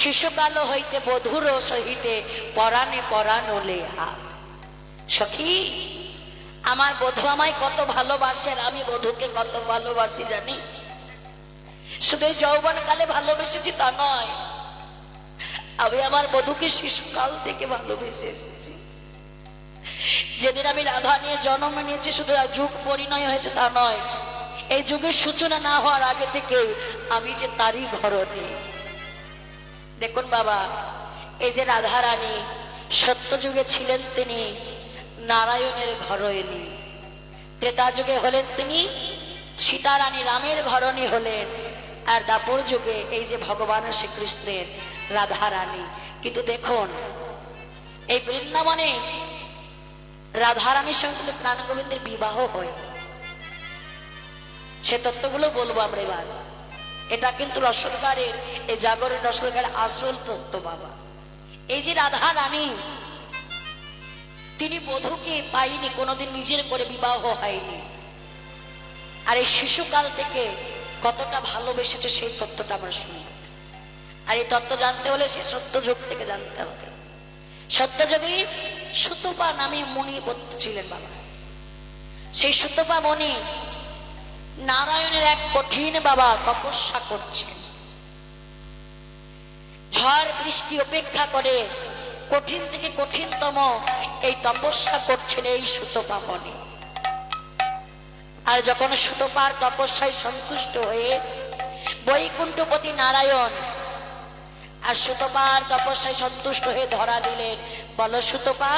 শিশুকাল হইতে বধুর সহিতে পরাণে পরাণ লেহা। সখী, আমার বধূ আমায় কত ভালোবাসে আর আমি বধূকে কত ভালোবাসি জানি। শুধু যৌবন কালে ভালোবেসেছি তা নয়, আমি আমার বধূকে শিশুকাল থেকে ভালোবেসে এসেছি। যেদিন আমি রাধা নিয়ে জন্ম নিয়েছি শুধু যুগ পরিণয় হয়েছে তা নয়, এই যুগের সূচনা না হওয়ার আগে থেকে আমি যে তারই ঘরণী। দেখুন বাবা, এই যে রাধা রানী সত্য যুগে ছিলেন তিনি নারায়ণের ঘরণী, ত্রেতা যুগে হলেন তিনি সীতা রানী রামের ঘরণী হলেন, আর দাপর যুগে এই যে ভগবান শ্রীকৃষ্ণের রাধা রানী। কিন্তু দেখুন এই বৃন্দাবনে রাধা রানীর সঙ্গে প্রাণ গোবিন্দের বিবাহ হয়, সে তত্ত্বগুলো বলবো আমরা এবার। এটা কিন্তু রসদগারের, এই জাগরণ রসদগারের আসল তত্ত্ব বাবা। এই যে রাধা রানী তিনি বধূকে পাইনি, কোনোদিন নিজের করে বিবাহ হয়নি, আর এই শিশুকাল থেকে কতটা ভালোবেসেছে সেই তত্ত্বটা আমরা শুনি। আর এই তত্ত্ব জানতে হলে সে সত্য যুগ থেকে জানতে হবে। সত্য যুগে সুতপা নামে মুনি ছিলেন বাবা। সেই সুতপা মুনি নারায়ণের এক কঠিন বাবা তপস্যা করছেন, ঝড় বৃষ্টি উপেক্ষা করে কঠিন থেকে কঠিনতম এই তপস্যা করছেন এই সুতপা মুনি। আর যখন সুতপার তপস্যায় সন্তুষ্ট হয়ে বৈকুণ্ঠপতি নারায়ণ আর সুতপার তপস্যায় সন্তুষ্ট হয়ে ধরা দিলেন, বলো সুতপা,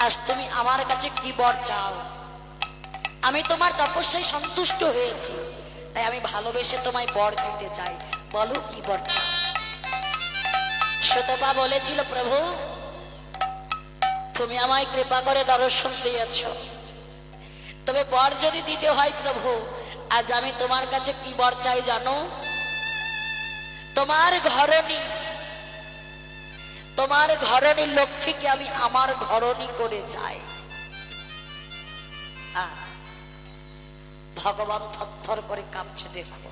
আজ তুমি আমার কাছে কি বর চাও? আমি তোমার তপস্যায় সন্তুষ্ট হয়েছি, তাই আমি ভালোবেসে তোমায় বর দিতে চাই, বলো কি বর চাও? সুতপা বলেছিল, প্রভু তুমি আমায় কৃপা করে দর্শন দিয়েছ, তবে বর যদি দিতে হয় প্রভু, আজ আমি তোমার কাছে কি বর চাই জানো? তোমার ঘরণী লক্ষ্মীকে আমি আমার ঘরণী করে চাই। ভগবান থরথর করে কাঁপছে। দেখো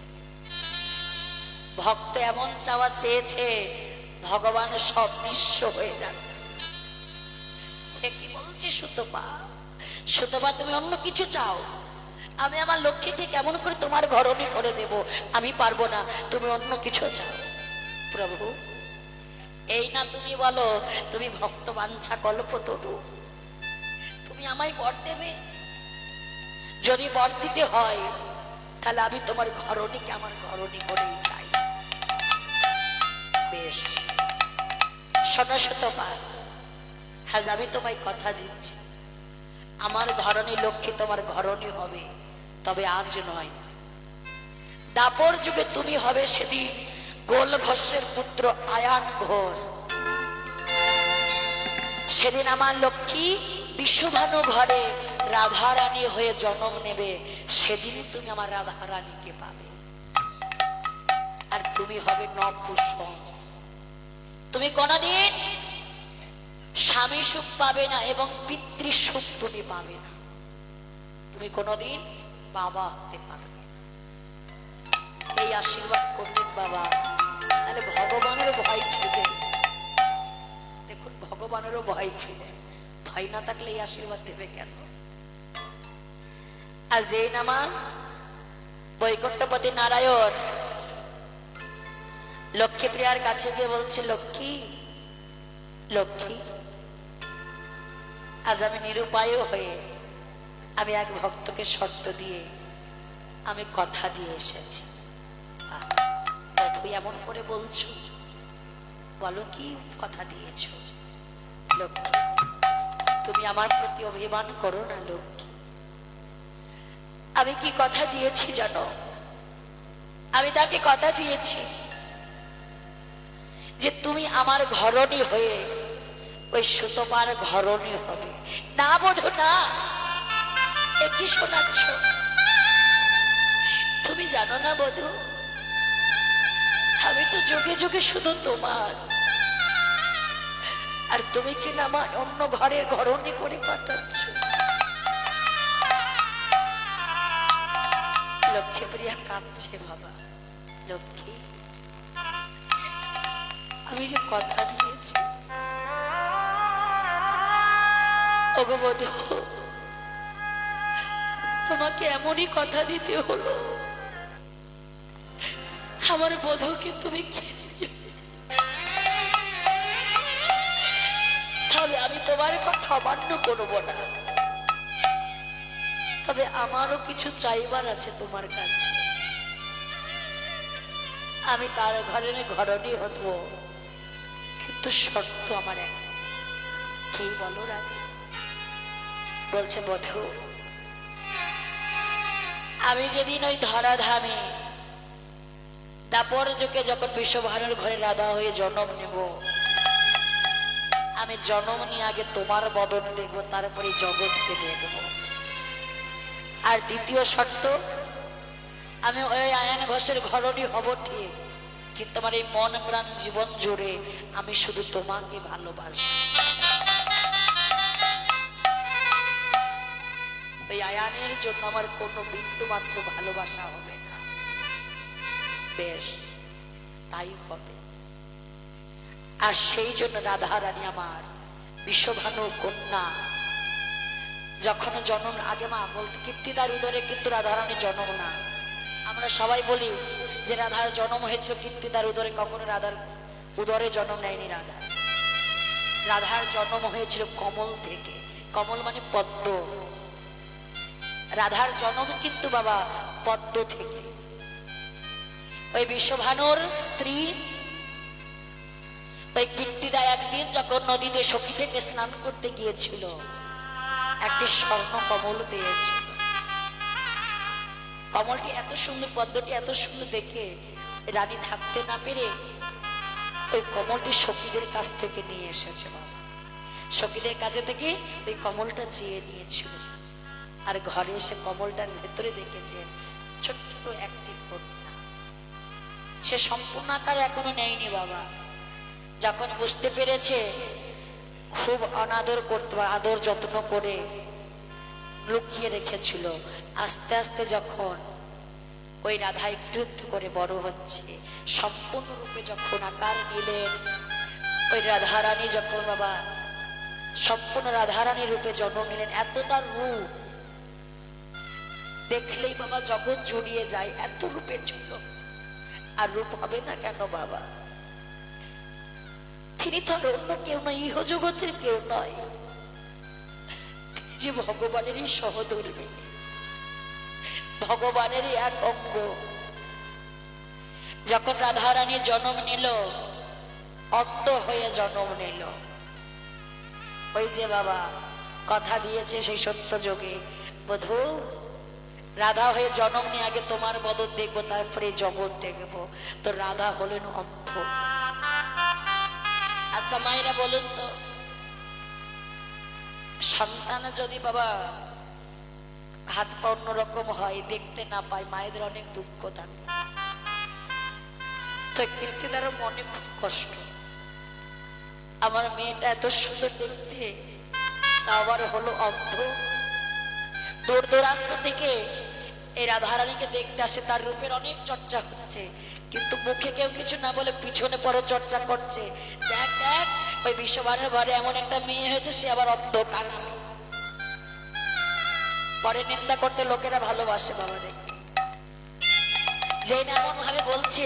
ভক্ত এমন চাওয়া চেয়েছে, ভগবান সব নিঃস্ব হয়ে যাচ্ছে। কি বলছি সুতপা, সুতপা তুমি অন্য কিছু চাও, আমি আমার লক্ষ্মীকে কেমন করে তোমার ঘরণী করে দেব, আমি পারবো না, তুমি অন্য কিছু চাও। প্রভু এই না তুমি বলো তুমি ভক্ত বাঞ্ছা কল্পতরু, তুমি আমায় বর দেবে? যদি বর দিতে হয় তাহলে আমি তোমার ঘরণীকে আমার ঘরণী করেই চাই। বেশ, শোনো সুতপা, আজ আমি তোমায় কথা দিচ্ছি, আমার ঘরণী লক্ষ্মী তোমার ঘরণী হবে, তবে আজ নয়, দাপর যুগে তুমি হবে সেদিন গোল ঘোষের পুত্র আয়ান ঘোষ। সেদিন আমার লক্ষ্মী বিশ্বভানু ঘরে রাধা রানী হয়ে জন্ম নেবে, সেদিন তুমি আমার রাধা রানীকে পাবে। আর তুমি হবে নপুংসক, তুমি কোনদিন স্বামী সুখ পাবে না এবং পিতৃ সুখ তুমি পাবে না, তুমি কোনদিন বাবা হতে পারবে। এই আশীর্বাদ করলেন বাবা। তাহলে ভগবানেরও ভয় ছিল, দেখুন ভগবানেরও ভয় ছিল, ভয় না থাকলে এই আশীর্বাদ দেবে কেন? আর যেই নামা বৈকুণ্ঠপতি নারায়ণ লক্ষ্মীপ্রিয়ার কাছে গিয়ে বলছে, লক্ষ্মী লক্ষ্মী, আজ আমি নিরুপায় হয়ে আমি এক ভক্তকে শর্ত দিয়ে আমি কথা দিয়ে এসেছি। তুই এমন করে বলছো, বলো কি কথা দিয়েছ? লক্ষ্মী তুমি আমার প্রতি অভিমান করো না লক্ষ্মী। আমি কি কথা দিয়েছি জানো? আমি তাকে কথা দিয়েছি যে তুমি আমার ঘরণী হয়ে ওই সুতপার ঘরণী হবে। না বধূ না, এ কি শোনাচ্ছ? তুমি জানো না বধূ, আমি তো যুগে যুগে শুধু তোমার, আর তুমি কি না আমার অন্য ঘরের ঘরণী করে পাঠাচ্ছ? লক্ষ্মীপ্রিয়া কাঁদছে বাবা। লক্ষ্মী তুমি যে কথা দিয়েছি, ওগো বধূ, তোমাকে এমনই কথা দিতে হলো, আমার বধূকে তুমি কেড়ে নিলে। তাহলে আমি তোমার কথা অমান্য করবো না, তবে আমারও কিছু চাইবার আছে তোমার কাছে। আমি তার ঘরের ঘরণী হব, কিন্তু শর্ত আমার এক। কি বলো রাধে? বলছে বধূ, আমি যেদিন ওই ধরাধামে দাপর যুগে যখন বিশ্বভানুর ঘরে রাধা হয়ে জন্ম নেব, আমি জন্ম নিয়ে আগে তোমার বদন দেখবো, তারপরে জগৎকে দেখব। আর দ্বিতীয় শর্ত, আমি ওই আয়ন ঘোষের ঘরণী হব ঠিক, কিন্তু আমার এই মন প্রাণ জীবন জুড়ে আমি শুধু তোমাকে ভালোবাসি। ওই আয়ানের জন্য আমার কোনো বিন্দু মাত্র ভালোবাসা হবে না। বেশ, তাই হবে। আর সেই জন্য রাধা রানী আমার বিশ্বভানু কন্যা যখন জন্ম, আগে মা বলতে কীর্তিদার উদরে কিন্তু রাধারানীর জন্ম না। আমরা সবাই বলি যে রাধার জন্ম হয়েছিল কীর্তিদার উদরে, কখনো রাধার উদরে জন্ম নেয়নি রাধা। রাধার জন্ম হয়েছিল কমল থেকে। কমল মানে পদ্ম। রাধার জন্ম কিন্তু বাবা পদ্ম থেকে। ওই বিশ্বভানুর স্ত্রী ওই কীর্তিদা একদিন যখন নদীতে সখী থেকে স্নান করতে গিয়েছিল, একটি স্বর্ণ কমল পেয়েছে। কমলটি এত সুন্দর, পদ্মটি এত সুন্দর দেখে রানী থাকতে না পেরে ওই কমলটি সখীদের কাছ থেকে নিয়ে এসেছে। বাবা সখীদের কাছে থেকে ওই কমলটা চেয়ে নিয়েছিল, আর ঘরে এসে কমলটার ভেতরে দেখেছে ছোট্ট একটি কন্যা। সে সম্পূর্ণ আকার এখনো নেয়নি বাবা। যখন বুঝতে পেরেছে খুব অনাদর করতে, আদর যত্ন করে লুকিয়ে রেখেছিল, আস্তে আস্তে যখন ওই রাধা একটু একটু করে বড় হচ্ছে, সম্পূর্ণরূপে যখন আকার নিলেন, ওই রাধারানী যখন বাবা সম্পূর্ণ রাধারানী রূপে জন্ম নিলেন, এত তার রূপ দেখলেই বাবা জগৎ জড়িয়ে যায়, এত রূপের জন্য। আর রূপ হবে না কেন বাবা? তিনি তো আর অন্য কেউ নয়, ইহ জগতের কেউ নয়, তিনি যে ভগবানেরই সহধর্মী, ভগবানেরই এক অঙ্গ। যখন রাধারানী জন্ম নিল, অন্ধ হয়ে জন্ম নিল। ওই যে বাবা কথা দিয়েছে সেই সত্য যোগে, বধূ রাধা হয়ে জন্ম নিয়ে আগে তোমার বদন দেখবো, তারপরে জগৎ দেখবো। তো রাধা হলেন অন্ধ। আচ্ছা মায়েরা বলুন তো, সন্তান যদি বাবা হাত পা অন্যরকম হয়, দেখতে না পায়, মায়েদের অনেক দুঃখ থাকে। তো কীর্তিদারও মনে খুব কষ্ট, আমার মেয়েটা এত সুন্দর দেখতে, তা আবার হলো অন্ধ। দূর দূরান্ত থেকে এই রাধারানীকে দেখতে আসে, তার রূপের অনেক চর্চা হচ্ছে, কিন্তু মুখে কেউ কিছু না বলে পিছনে পরে চর্চা করছে। দেখ দেখ, ওই বিশ্বভানুর ঘরে এমন একটা মেয়ে হয়েছে, সে আবার অন্ধ, কাঙালি। পরে নিন্দা করতে লোকেরা ভালোবাসে বাবা। দেখে যে এমন ভাবে বলছে,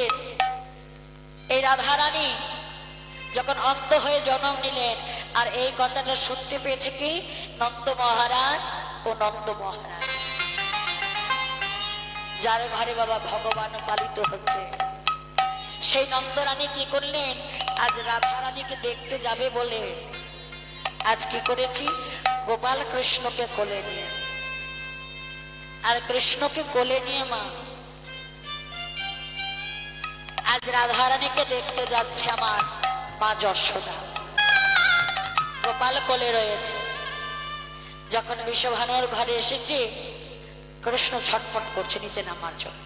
এই রাধারানী যখন অন্ধ হয়ে জন্ম নিলেন, আর এই কথাটা শুনতে পেয়েছে কি নন্দ মহারাজ ও নন্দ মহারাজ, যার ঘরে বাবা ভগবান পালিত হচ্ছে। সেই নন্দরানী কি করলেন, আজ রাধারানীকে দেখতে যাবে বলে আজ কি করেছি, গোপাল কৃষ্ণকে কোলে নিয়েছে। আর কৃষ্ণকে কোলে নিয়ে মা আজ রাধারানীকে দেখতে যাচ্ছে আমার মা যশোদা। গোপাল কোলে রয়েছে। যখন বিশ্বভানুর ঘরে এসেছে, কৃষ্ণ ছটফট করছে নিচে নামার জন্য।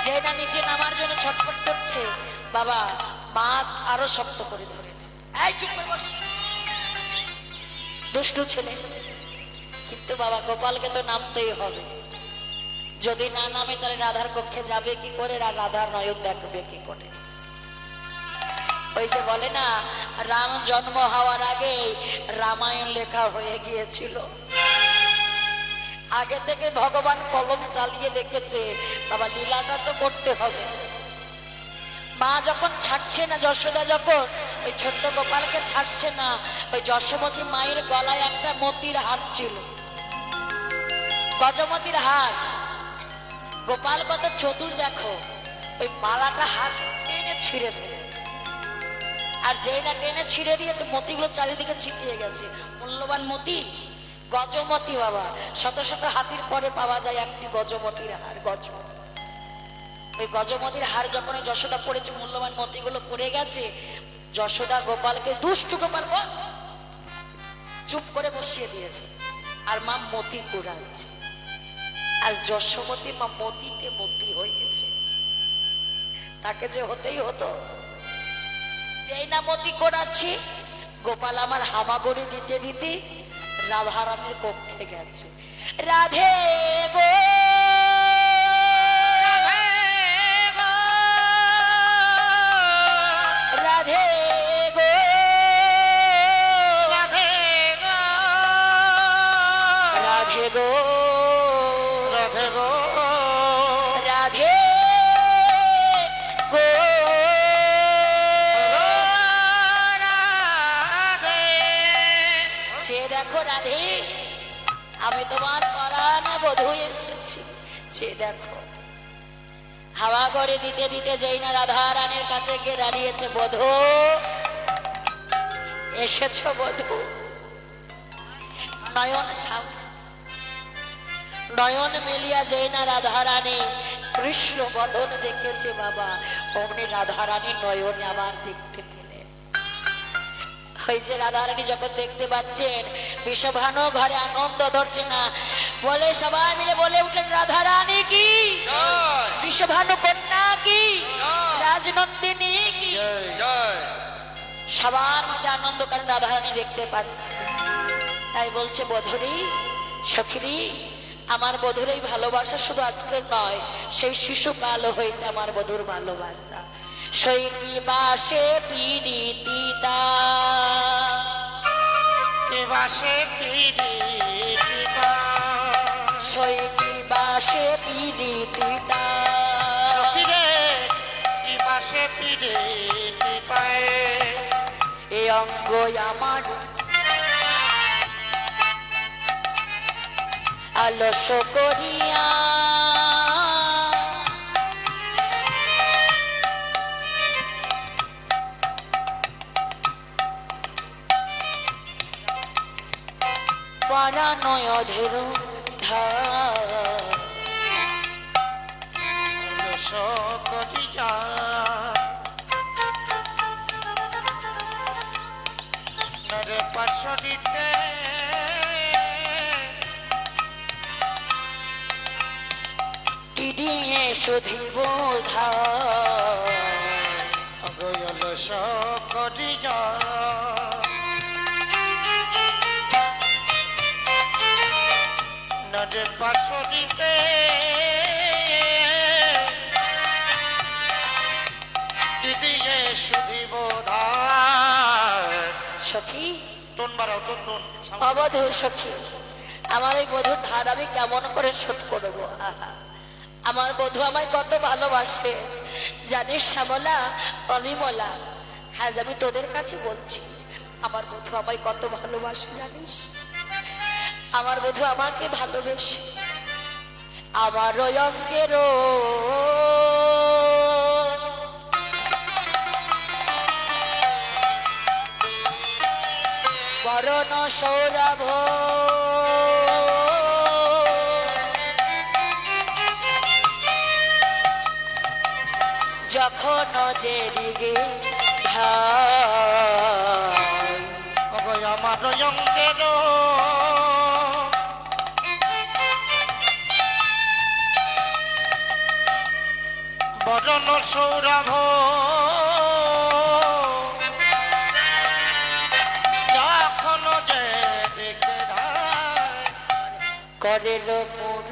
যে না নিচে নামার জন্য ছটফট করছে, বাবা মা আরো শক্ত করে ধরেছে। এই চুপ করে বস, দুষ্টু ছেলে। কিন্তু বাবা গোপালকে তো নামতেই হবে, যদি না নামে তাহলে রাধার কক্ষে যাবে কি করে, আর রাধার নয়ন দেখবে কি করে। ওই যে বলে না, রাম জন্ম হওয়ার আগে রামায়ণ লেখা হয়ে গিয়েছিল। আগে থেকে ভগবান কলম চালিয়ে রেখেছে, বাবা লীলাটা তো করতে হবে। মা যখন ছাড়ছে না, যশোদা যখন ওই ছোট্ট গোপালকে ছাড়ছে না, ওই যশোমতী মায়ের গলায় একটা মতির হার ছিল, গজমতির হার। গোপাল কত চতুর দেখো, ওই মালাটা হাত টেনে ছিঁড়ে ফেলেছে। আর যেই না টেনে ছিঁড়ে দিয়েছে, মতিগুলো চারিদিকে ছিটিয়ে গেছে। মূল্যবান মতি, গজমতি বাবা। শত শত হাতির পরে পাওয়া যায় একটি গজমতির হার। ওই গজমতির হার যখন যশোদা পড়েছে, মূল্যবান মতিগুলো পড়ে গেছে। যশোদা গোপালকে, দুষ্টু গোপাল চুপ করে বসিয়ে দিয়েছে, আর মা মতি কুড়াচ্ছে। আর যশোমতী মা মতিতে মতি হয়েছে, তাকে যে হতেই হতো। যেই না মতি কোড়াচ্ছি, গোপাল আমার হামাগুড়ি দিতে দিতে রাধারানীর কক্ষে গেছে। রাধে গো রাধে গো রাধে গো রাধে গো রাধে গো রাধে গো রাধে। চেয়ে দেখো রাধে, আমি তোমার পরাণ বধূ এসেছি। চেয়ে দেখো। হাওয়া করে দিতে দিতে যেই না রাধা রানীর কাছে গিয়ে দাঁড়িয়েছে, বধূ এসেছো বধূ। নয়ন নয়ন মেলিয়া যেই না রাধা রানী কৃষ্ণ বদন দেখেছে বাবা, অমনি রাধা রানী নয়নে আবার দেখতে পেলেন। ওই যে রাধা রানী যখন দেখতে পাচ্ছেন, বিষভানু ঘরে আনন্দ ধরছে না, বলে সবাই মিলে বলে উঠলেন, রাধা রানী কি, বিষভানু কন্যা কি, রাজনন্দিনী কি। সবার মধ্যে আনন্দ, কারণ রাধা রানী দেখতে পাচ্ছে। তাই বলছে, বধুরী সখিরি, আমার বধুর এই ভালোবাসা শুধু আজকের নয়, সেই শিশুকাল হইতে আমার বধুর ভালোবাসা। সৈকি বাসে পীড়িতিতা, বাসে পীড়িতিতা, সৈকি বাসে পীড়িতিতা, সখিরে কি বাসে পীড়িতিতা। এ অঙ্গ আমার আলস করিয়া পরানয় অধের ধার, আলস করিয়া নরে পাশরিতে টিডিয়ে শুধিব ধার। অগয়লস করিয়া নরে পাশরিতে দিদিয়ে শুধিব ধার। সখী টন বাড়াও, টন টন। অবধূর সখী, আমার এই বধূর ধার আমি কেমন করে শোধ করবো? আহা, আমার বধূ আমায় কত ভালোবাসে জানিস শ্যামলা, অনিমলা। হ্যাঁ, আমি তোদের কাছে বলছি, আমার বধূ আমায় কত ভালোবাসে জানিস। আমার বধূ আমাকে ভালোবেসে আমার ওই অঙ্গের বরণ সৌরভ যখন যে দিকে আমার অঙ্গের বরণ সৌরভ যখন যে দিকে করেল মোর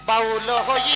বাউল হই